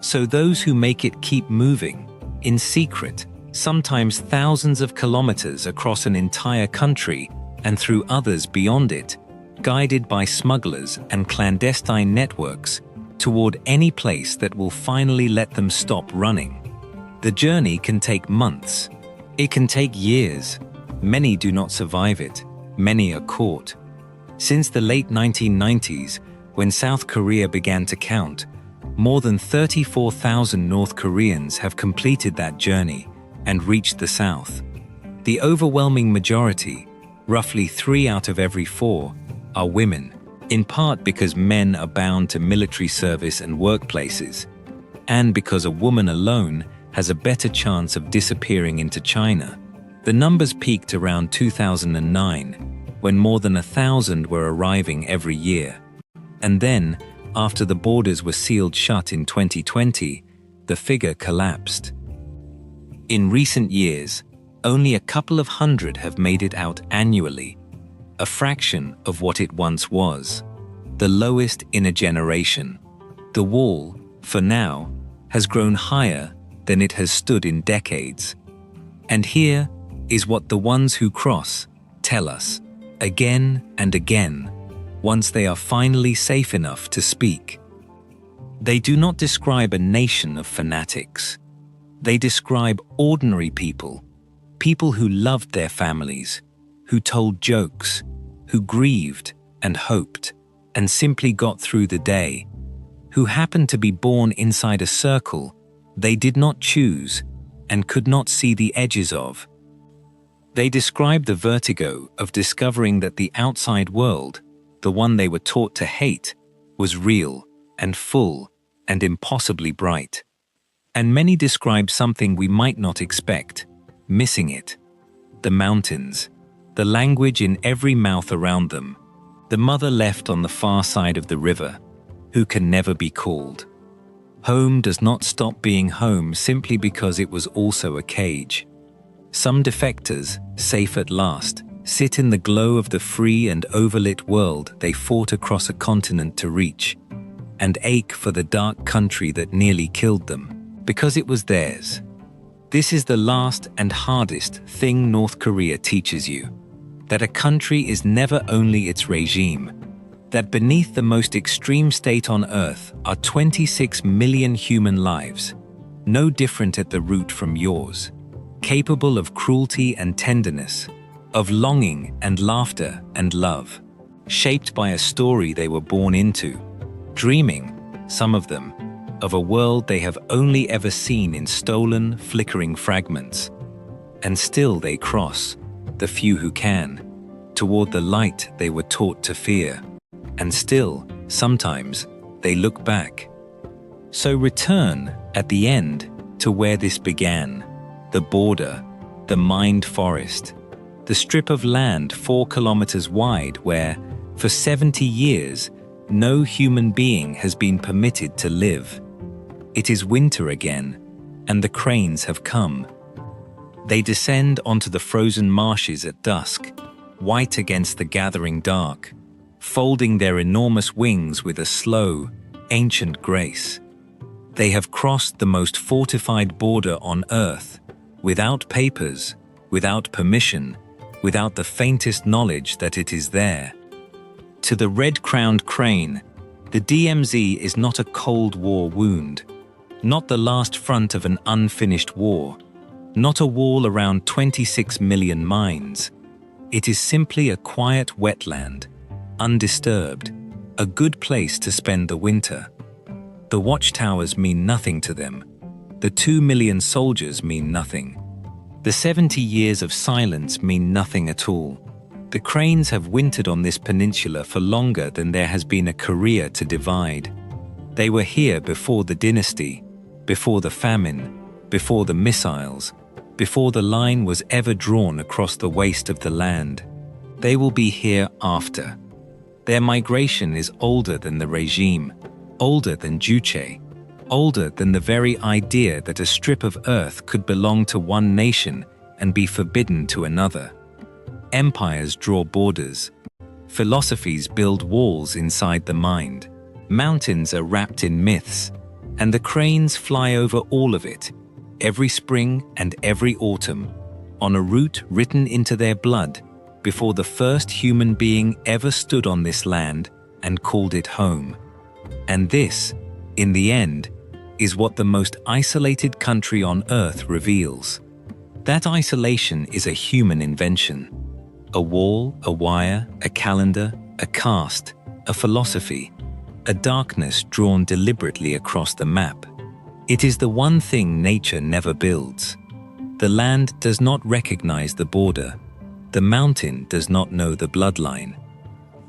So those who make it keep moving, in secret, sometimes thousands of kilometers across an entire country and through others beyond it, guided by smugglers and clandestine networks toward any place that will finally let them stop running. The journey can take months. It can take years. Many do not survive it. Many are caught. Since the late 1990s, when South Korea began to count, More than 34,000 North Koreans have completed that journey and reached the south. The overwhelming majority, roughly 3 out of every 4, are women, in part because men are bound to military service and workplaces, and because a woman alone has a better chance of disappearing into China. The numbers peaked around 2009, when more than 1,000 were arriving every year. And then, after the borders were sealed shut in 2020, the figure collapsed. In recent years, only a couple of hundred have made it out annually, a fraction of what it once was, the lowest in a generation. The wall, for now, has grown higher than it has stood in decades. And here is what the ones who cross tell us, again and again, once they are finally safe enough to speak. They do not describe a nation of fanatics. They describe ordinary people, people who loved their families, who told jokes, who grieved and hoped, and simply got through the day, who happened to be born inside a circle they did not choose and could not see the edges of. They describe the vertigo of discovering that the outside world, the one they were taught to hate, was real and full and impossibly bright. And many describe something we might not expect, missing it. The mountains, the language in every mouth around them, the mother left on the far side of the river, who can never be called. Home does not stop being home simply because it was also a cage. Some defectors, safe at last, sit in the glow of the free and overlit world they fought across a continent to reach, and ache for the dark country that nearly killed them, because it was theirs. This is the last and hardest thing North Korea teaches you, that a country is never only its regime, that beneath the most extreme state on earth are 26 million human lives, no different at the root from yours, capable of cruelty and tenderness, of longing and laughter and love, shaped by a story they were born into, dreaming, some of them, of a world they have only ever seen in stolen, flickering fragments. And still they cross, the few who can, toward the light they were taught to fear. And still, sometimes, they look back. So return, at the end, to where this began, the border, the mined forest, the strip of land 4 kilometers wide where, for 70 years, no human being has been permitted to live. It is winter again, and the cranes have come. They descend onto the frozen marshes at dusk, white against the gathering dark, folding their enormous wings with a slow, ancient grace. They have crossed the most fortified border on earth, without papers, without permission, without the faintest knowledge that it is there. To the red-crowned crane, the DMZ is not a Cold War wound, not the last front of an unfinished war, not a wall around 26 million mines. It is simply a quiet wetland, undisturbed, a good place to spend the winter. The watchtowers mean nothing to them. The 2 million soldiers mean nothing. The 70 years of silence mean nothing at all. The cranes have wintered on this peninsula for longer than there has been a Korea to divide. They were here before the dynasty, before the famine, before the missiles, before the line was ever drawn across the waste of the land. They will be here after. Their migration is older than the regime, older than Juche, older than the very idea that a strip of earth could belong to one nation and be forbidden to another. Empires draw borders. Philosophies build walls inside the mind. Mountains are wrapped in myths, and the cranes fly over all of it, every spring and every autumn, on a route written into their blood before the first human being ever stood on this land and called it home. And this, in the end, is what the most isolated country on earth reveals. That isolation is a human invention. A wall, a wire, a calendar, a caste, a philosophy. a darkness drawn deliberately across the map. It is the one thing nature never builds. The land does not recognize the border. The mountain does not know the bloodline.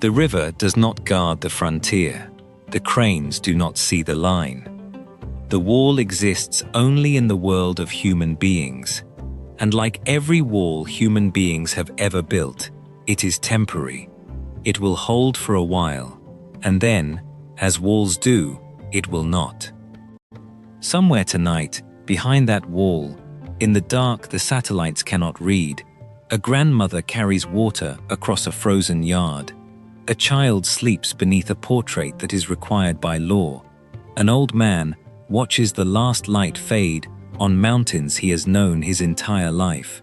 The river does not guard the frontier. The cranes do not see the line. The wall exists only in the world of human beings. And like every wall human beings have ever built, it is temporary. It will hold for a while, and then, as walls do, it will not. Somewhere tonight, behind that wall, in the dark the satellites cannot read, a grandmother carries water across a frozen yard. A child sleeps beneath a portrait that is required by law. An old man watches the last light fade on mountains he has known his entire life.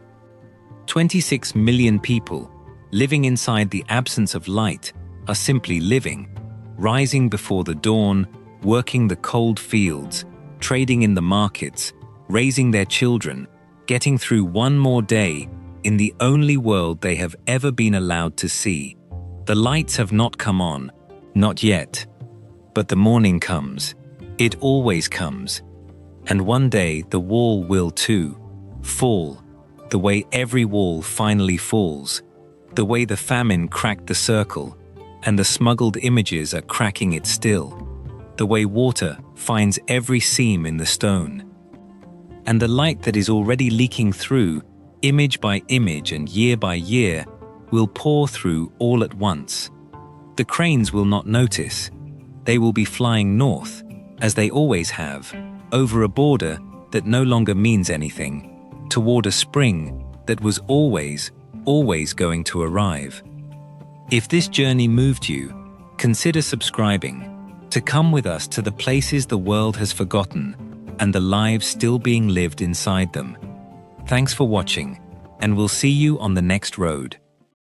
26 million people, living inside the absence of light, are simply living, rising before the dawn, working the cold fields, trading in the markets, raising their children, getting through one more day in the only world they have ever been allowed to see. The lights have not come on, not yet. But the morning comes. It always comes. And one day the wall will too fall, the way every wall finally falls, the way the famine cracked the circle, and the smuggled images are cracking it still, the way water finds every seam in the stone. And the light that is already leaking through, image by image and year by year, will pour through all at once. The cranes will not notice. They will be flying north, as they always have, over a border that no longer means anything, toward a spring that was always going to arrive. If this journey moved you, consider subscribing to come with us to the places the world has forgotten and the lives still being lived inside them. Thanks for watching, and we'll see you on the next road.